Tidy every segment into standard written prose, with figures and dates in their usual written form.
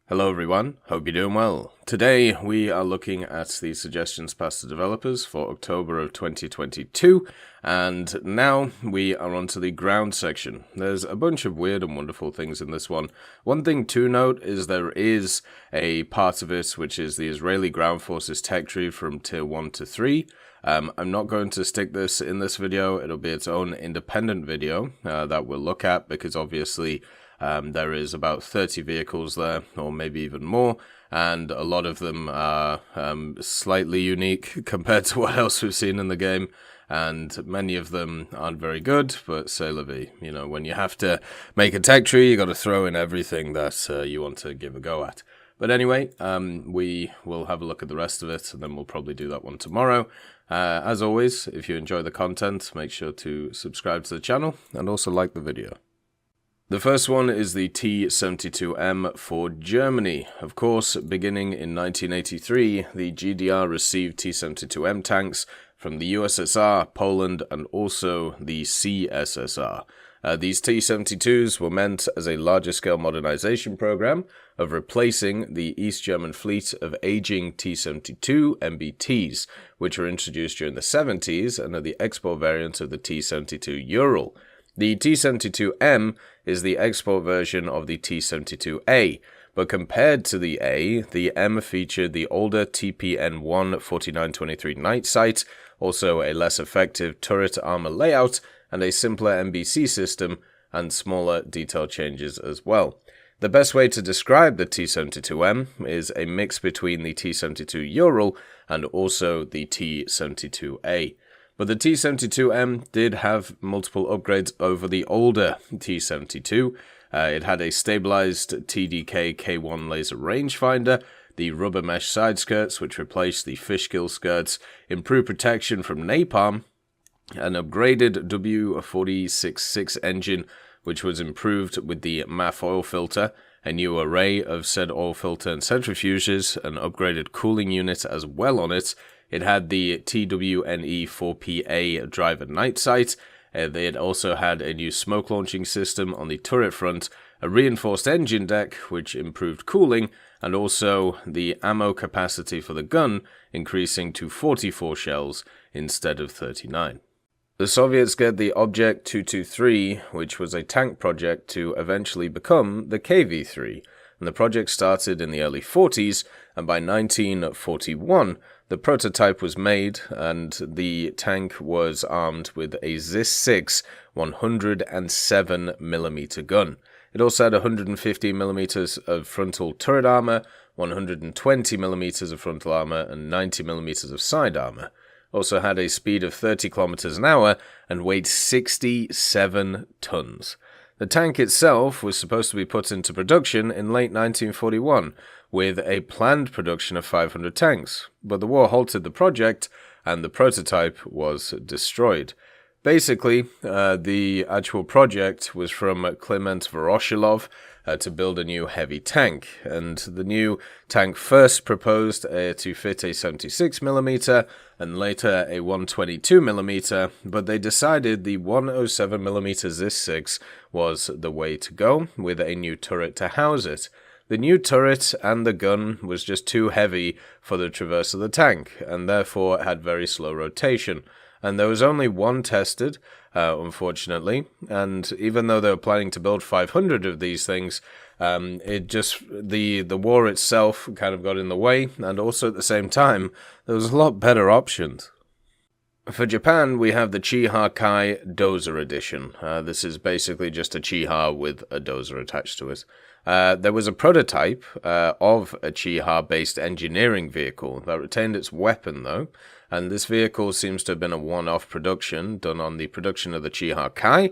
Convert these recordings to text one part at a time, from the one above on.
Hello everyone, hope you're doing well. Today we are looking at the suggestions passed to developers for October of 2022, and now we are onto the ground section. There's a bunch of weird and wonderful things in this one. One thing to note is there is a part of it which is the Israeli Ground Forces tech tree from Tier 1 to 3. I'm not going to stick this in this video, it'll be its own independent video that we'll look at, because obviously there is about 30 vehicles there, or maybe even more, and a lot of them are slightly unique compared to what else we've seen in the game, and many of them aren't very good, but c'est la vie. You know, when you have to make a tech tree, you got to throw in everything that you want to give a go at. But anyway, we will have a look at the rest of it, and then we'll probably do that one tomorrow. As always, if you enjoy the content, make sure to subscribe to the channel, and also like the video. The first one is the T-72M for Germany. Of course, beginning in 1983, the GDR received T-72M tanks from the USSR, Poland, and also the CSSR. These T-72s were meant as a larger-scale modernization program of replacing the East German fleet of aging T-72 MBTs, which were introduced during the 70s and are the export variant of the T-72 Ural. The T-72M is the export version of the T-72A, but compared to the A, the M featured the older TPN-1 4923 night sight, also a less effective turret armor layout, and a simpler MBC system, and smaller detail changes as well. The best way to describe the T-72M is a mix between the T-72 Ural and also the T-72A. But the T-72M did have multiple upgrades over the older T-72. It had a stabilized TDK K1 laser rangefinder, the rubber mesh side skirts, which replaced the fishgill skirts, improved protection from napalm, an upgraded W466 engine, which was improved with the MAF oil filter, a new array of said oil filter and centrifuges, an upgraded cooling unit as well on it. It had the TWNE-4PA driver night sight. They had also had a new smoke launching system on the turret front, a reinforced engine deck which improved cooling, and also the ammo capacity for the gun increasing to 44 shells instead of 39. The Soviets get the Object 223, which was a tank project to eventually become the KV-3, and the project started in the early 40s, and by 1941, the prototype was made, and the tank was armed with a ZIS-6 107mm gun. It also had 150mm of frontal turret armor, 120mm of frontal armor, and 90mm of side armor. Also had a speed of 30 km an hour and weighed 67 tons. The tank itself was supposed to be put into production in late 1941, with a planned production of 500 tanks, but the war halted the project and the prototype was destroyed. Basically, the actual project was from Kliment Voroshilov to build a new heavy tank, and the new tank first proposed to fit a 76mm and later a 122mm, but they decided the 107mm ZIS-6 was the way to go, with a new turret to house it. The new turret and the gun was just too heavy for the traverse of the tank, and therefore had very slow rotation. And there was only one tested, unfortunately, and even though they were planning to build 500 of these things, the war itself kind of got in the way, and also at the same time, there was a lot better options. For Japan, we have the Chiha Kai Dozer edition. This is basically just a Chiha with a Dozer attached to it. There was a prototype of a Chiha-based engineering vehicle that retained its weapon, though, and this vehicle seems to have been a one-off production done on the production of the Chiha Kai,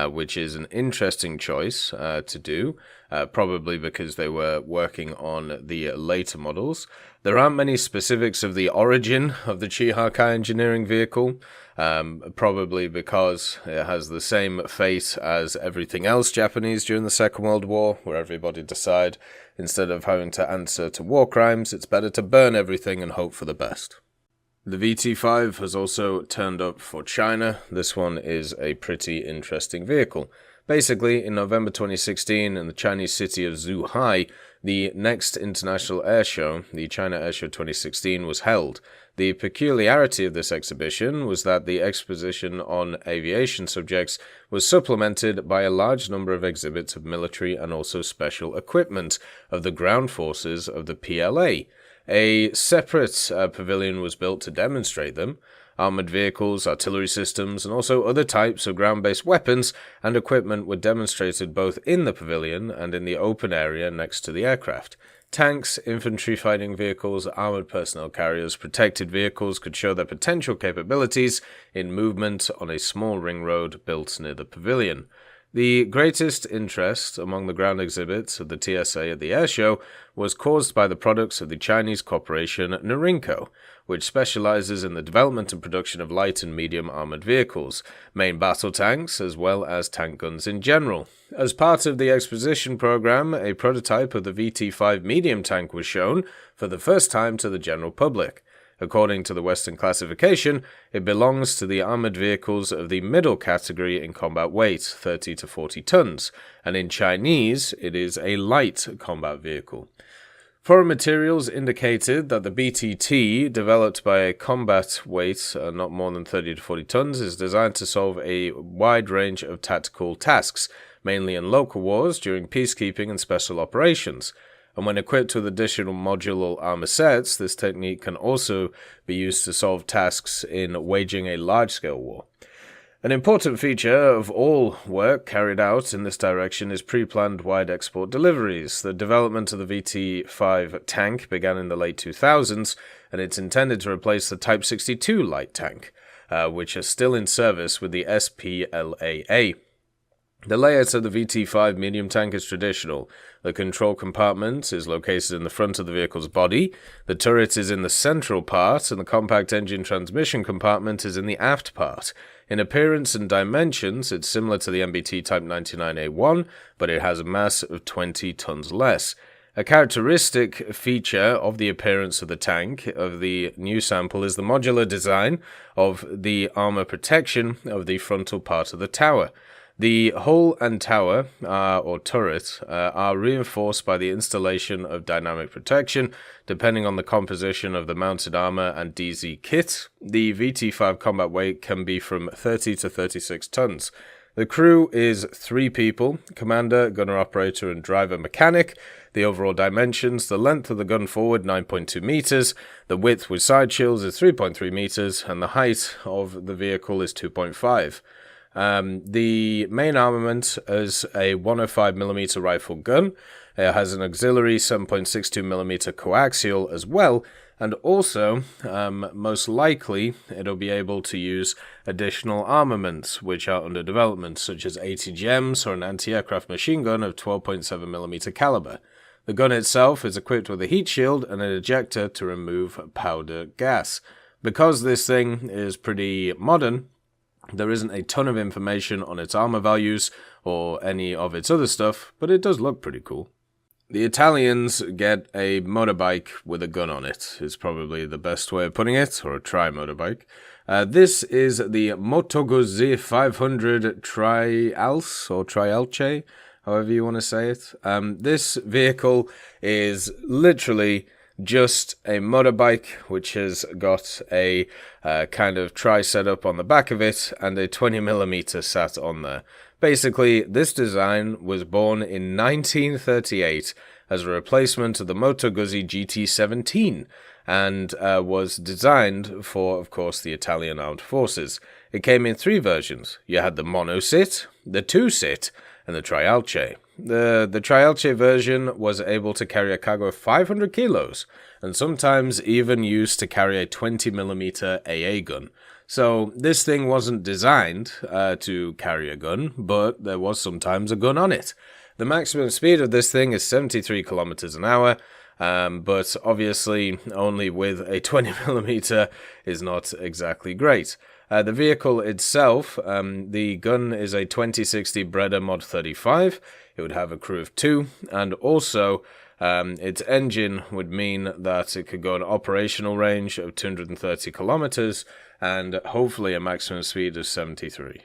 which is an interesting choice to do, probably because they were working on the later models. There aren't many specifics of the origin of the Chiha Kai engineering vehicle, probably because it has the same fate as everything else Japanese during the Second World War, where everybody decided instead of having to answer to war crimes, it's better to burn everything and hope for the best. The VT5 has also turned up for China. This one is a pretty interesting vehicle. Basically, in November 2016, in the Chinese city of Zhuhai, the next international air show, the China Air Show 2016, was held. The peculiarity of this exhibition was that the exposition on aviation subjects was supplemented by a large number of exhibits of military and also special equipment of the ground forces of the PLA. A separate pavilion was built to demonstrate them. Armored vehicles, artillery systems, and also other types of ground-based weapons and equipment were demonstrated both in the pavilion and in the open area next to the aircraft. Tanks, infantry fighting vehicles, armored personnel carriers, protected vehicles could show their potential capabilities in movement on a small ring road built near the pavilion. The greatest interest among the ground exhibits of the TSA at the airshow was caused by the products of the Chinese corporation Norinco, which specializes in the development and production of light and medium armored vehicles, main battle tanks, as well as tank guns in general. As part of the exposition program, a prototype of the VT-5 medium tank was shown for the first time to the general public. According to the Western classification, it belongs to the armored vehicles of the middle category in combat weight, 30 to 40 tons, and in Chinese, it is a light combat vehicle. Foreign materials indicated that the BTT, developed by a combat weight not more than 30 to 40 tons, is designed to solve a wide range of tactical tasks, mainly in local wars, during peacekeeping and special operations. And when equipped with additional modular armor sets, this technique can also be used to solve tasks in waging a large-scale war. An important feature of all work carried out in this direction is pre-planned wide export deliveries. The development of the VT-5 tank began in the late 2000s, and it's intended to replace the Type 62 light tank, which is still in service with the SPLAA. The layout of the VT-5 medium tank is traditional. The control compartment is located in the front of the vehicle's body, the turret is in the central part, and the compact engine transmission compartment is in the aft part. In appearance and dimensions, it's similar to the MBT Type 99A1, but it has a mass of 20 tons less. A characteristic feature of the appearance of the tank of the new sample is the modular design of the armor protection of the frontal part of the tower. The hull and tower, or turret, are reinforced by the installation of dynamic protection. Depending on the composition of the mounted armor and DZ kit, the VT-5 combat weight can be from 30 to 36 tons. The crew is 3 people, commander, gunner operator, and driver mechanic. The overall dimensions: the length of the gun forward, 9.2 meters, the width with side shields is 3.3 meters, and the height of the vehicle is 2.5. The main armament is a 105mm rifle gun. It has an auxiliary 7.62mm coaxial as well, and also, most likely, it'll be able to use additional armaments which are under development, such as ATGMs or an anti-aircraft machine gun of 12.7mm caliber. The gun itself is equipped with a heat shield and an ejector to remove powder gas. Because this thing is pretty modern, there isn't a ton of information on its armor values or any of its other stuff, but it does look pretty cool. The Italians get a motorbike with a gun on it, is probably the best way of putting it, or a tri-motorbike. This is the Moto Guzzi 500 TriAlce, or TriAlce, however you want to say it. This vehicle is literally just a motorbike which has got a kind of tri-setup on the back of it and a 20mm sat on there. Basically, this design was born in 1938 as a replacement of the Moto Guzzi GT17 and was designed for, of course, the Italian armed forces. It came in 3 versions. You had the mono-sit, the 2-sit, and the TriAlce. The TriAlce version was able to carry a cargo of 500 kilos, and sometimes even used to carry a 20mm AA gun. So this thing wasn't designed to carry a gun, but there was sometimes a gun on it. The maximum speed of this thing is 73 kilometers an hour, but obviously only with a 20mm is not exactly great. The vehicle itself, the gun is a 2060 Breda Mod 35. It would have a crew of 2, and also its engine would mean that it could go an operational range of 230 kilometers and hopefully a maximum speed of 73.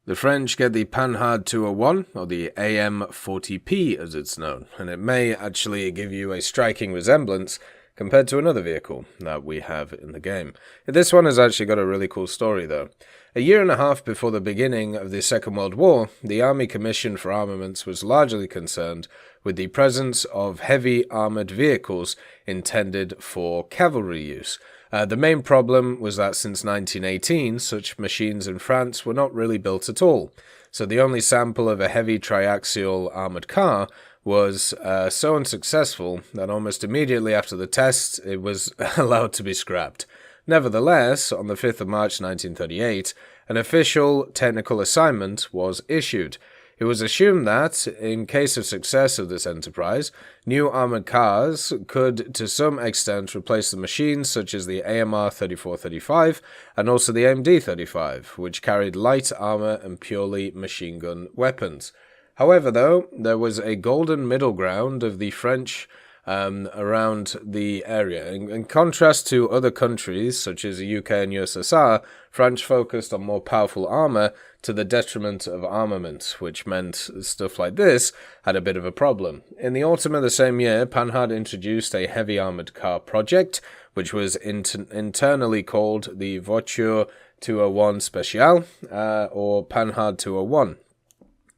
The French get the Panhard 201, or the AM40P as it's known, and it may actually give you a striking resemblance compared to another vehicle that we have in the game. This one has actually got a really cool story though. A year and a half before the beginning of the Second World War, the Army Commission for Armaments was largely concerned with the presence of heavy armoured vehicles intended for cavalry use. The main problem was that since 1918, such machines in France were not really built at all. So the only sample of a heavy triaxial armoured car was so unsuccessful that almost immediately after the test, it was allowed to be scrapped. Nevertheless, on the 5th of March 1938, an official technical assignment was issued. It was assumed that, in case of success of this enterprise, new armoured cars could to some extent replace the machines such as the AMR 3435 and also the AMD 35, which carried light armour and purely machine gun weapons. However, though, there was a golden middle ground of the French around the area. In contrast to other countries, such as the UK and USSR, France focused on more powerful armour to the detriment of armament, which meant stuff like this had a bit of a problem. In the autumn of the same year, Panhard introduced a heavy armoured car project, which was internally called the Voiture 201 Speciale, or Panhard 201.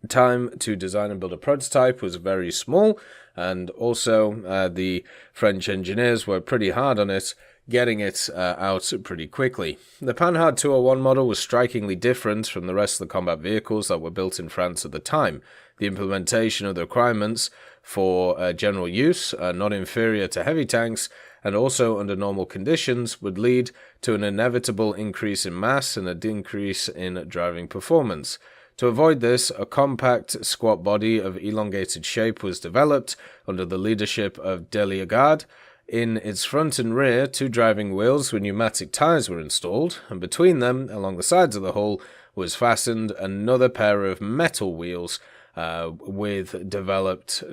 Time to design and build a prototype was very small, and also the French engineers were pretty hard on it, getting it out pretty quickly. The Panhard 201 model was strikingly different from the rest of the combat vehicles that were built in France at the time. The implementation of the requirements for general use, not inferior to heavy tanks, and also under normal conditions, would lead to an inevitable increase in mass and a decrease in driving performance. To avoid this, a compact, squat body of elongated shape was developed under the leadership of Deliagard. In its front and rear, two driving wheels with pneumatic tyres were installed, and between them, along the sides of the hull, was fastened another pair of metal wheels with developed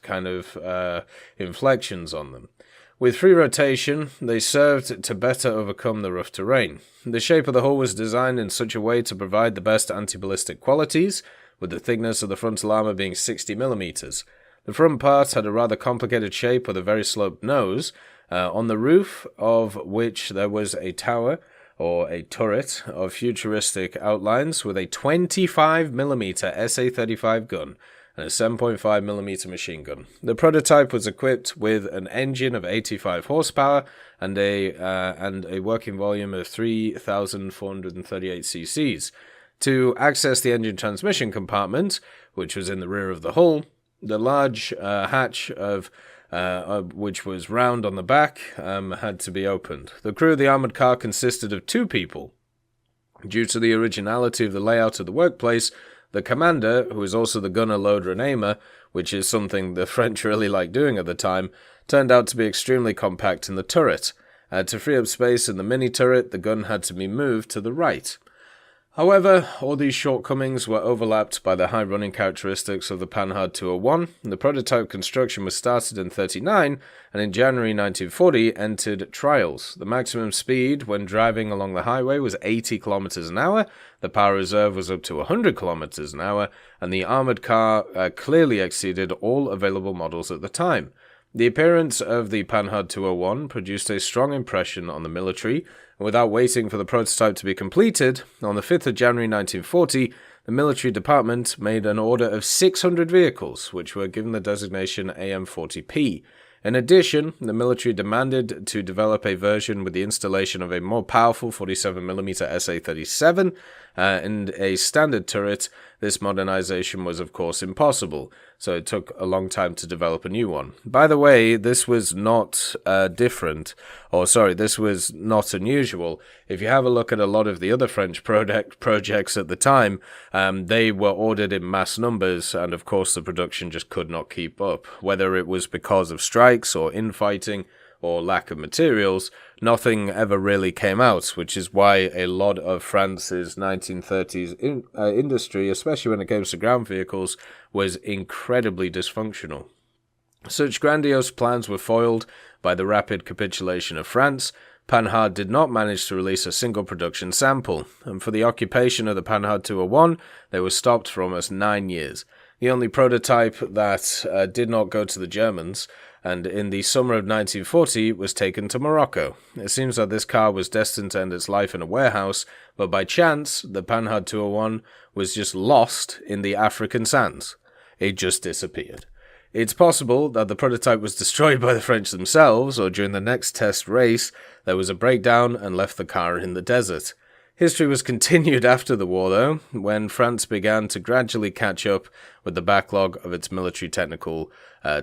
kind of inflections on them. With free rotation, they served to better overcome the rough terrain. The shape of the hull was designed in such a way to provide the best anti-ballistic qualities, with the thickness of the frontal armour being 60mm. The front part had a rather complicated shape with a very sloped nose, on the roof of which there was a tower, or a turret, of futuristic outlines with a 25mm SA-35 gun, and a 7.5mm machine gun. The prototype was equipped with an engine of 85 horsepower and a working volume of 3,438 cc's. To access the engine transmission compartment, which was in the rear of the hull, the large hatch which was round on the back had to be opened. The crew of the armoured car consisted of 2 people. Due to the originality of the layout of the workplace, the commander, who was also the gunner, loader and aimer, which is something the French really liked doing at the time, turned out to be extremely compact in the turret. To free up space in the mini-turret, the gun had to be moved to the right. However, all these shortcomings were overlapped by the high running characteristics of the Panhard 201. The prototype construction was started in 1939, and in January 1940 entered trials. The maximum speed when driving along the highway was 80 km an hour, the power reserve was up to 100 km an hour, and the armoured car clearly exceeded all available models at the time. The appearance of the Panhard 201 produced a strong impression on the military, and without waiting for the prototype to be completed, on the 5th of January 1940, the military department made an order of 600 vehicles, which were given the designation AM40P. In addition, the military demanded to develop a version with the installation of a more powerful 47mm SA-37 and a standard turret. This modernization was, of course, impossible, so it took a long time to develop a new one. By the way, this was not this was not unusual. If you have a look at a lot of the other French projects at the time, they were ordered in mass numbers, and of course the production just could not keep up. Whether it was because of strikes or infighting or lack of materials, nothing ever really came out, which is why a lot of France's 1930s industry, especially when it comes to ground vehicles, was incredibly dysfunctional. Such grandiose plans were foiled by the rapid capitulation of France. Panhard did not manage to release a single production sample, and for the occupation of the Panhard 201, they were stopped for almost 9 years. The only prototype that did not go to the Germans, and in the summer of 1940 was taken to Morocco. It seems that this car was destined to end its life in a warehouse, but by chance, the Panhard 201 was just lost in the African sands. It just disappeared. It's possible that the prototype was destroyed by the French themselves, or during the next test race, there was a breakdown and left the car in the desert. History was continued after the war, though, when France began to gradually catch up with the backlog of its military technical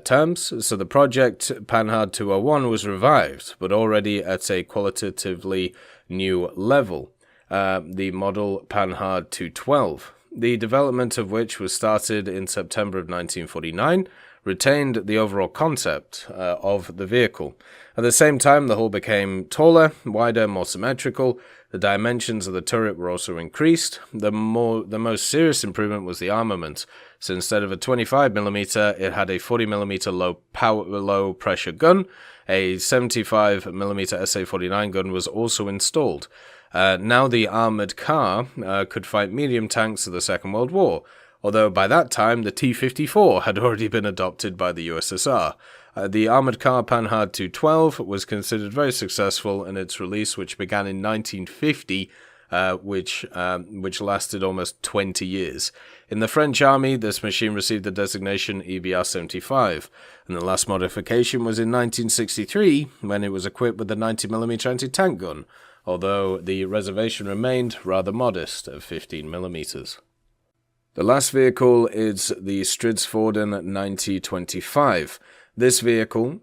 terms, so the project Panhard 201 was revived, but already at a qualitatively new level, the model Panhard 212, the development of which was started in September of 1949, retained the overall concept of the vehicle. At the same time, the hull became taller, wider, more symmetrical. The dimensions of the turret were also increased. The most serious improvement was the armament. So instead of a 25mm, it had a 40mm low pressure gun. A 75mm SA-49 gun was also installed. Now the armoured car could fight medium tanks of the Second World War, although by that time the T-54 had already been adopted by the USSR. The armoured car Panhard 212 was considered very successful in its release, which began in 1950, which lasted almost 20 years. In the French army, this machine received the designation EBR-75, and the last modification was in 1963, when it was equipped with the 90mm anti-tank gun, although the reservation remained rather modest at 15mm. The last vehicle is the Stridsfordon 9025. This vehicle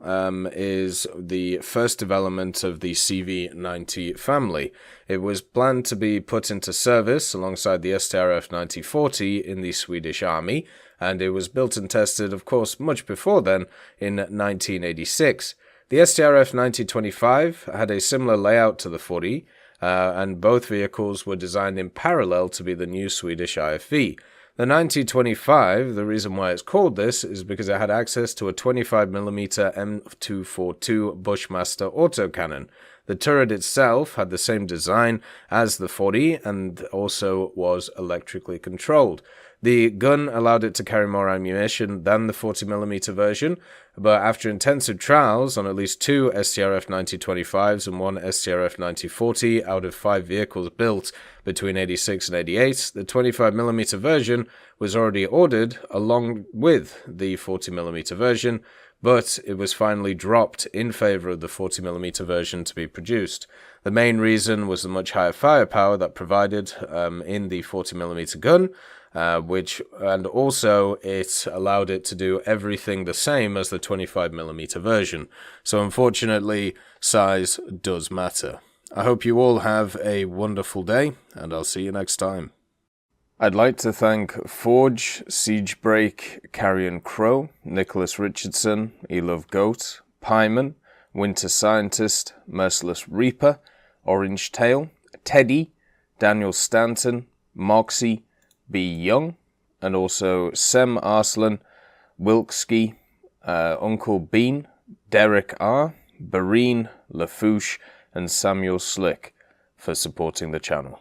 is the first development of the CV90 family. It was planned to be put into service alongside the STRF 9040 in the Swedish Army, and it was built and tested, of course, much before then, in 1986. The STRF 9025 had a similar layout to the 40, and both vehicles were designed in parallel to be the new Swedish IFV. The 9025, the reason why it's called this is because it had access to a 25mm M242 Bushmaster autocannon. The turret itself had the same design as the 40 and also was electrically controlled. The gun allowed it to carry more ammunition than the 40mm version, but after intensive trials on at least 2 STRF 9025s and 1 STRF 9040 out of 5 vehicles built between 86 and 88, the 25mm version was already ordered along with the 40mm version, but it was finally dropped in favor of the 40mm version to be produced. The main reason was the much higher firepower that provided in the 40mm gun, and also it allowed it to do everything the same as the 25mm version. So unfortunately, size does matter. I hope you all have a wonderful day, and I'll see you next time. I'd like to thank Forge, Siegebreak, Carrion Crow, Nicholas Richardson, Elove Goat, Pyman, Winter Scientist, Merciless Reaper, Orange Tail, Teddy, Daniel Stanton, Moxie, B. Young, and also Sem Arslan, Wilkski, Uncle Bean, Derek R., Bareen, Lafouche, and Samuel Slick for supporting the channel.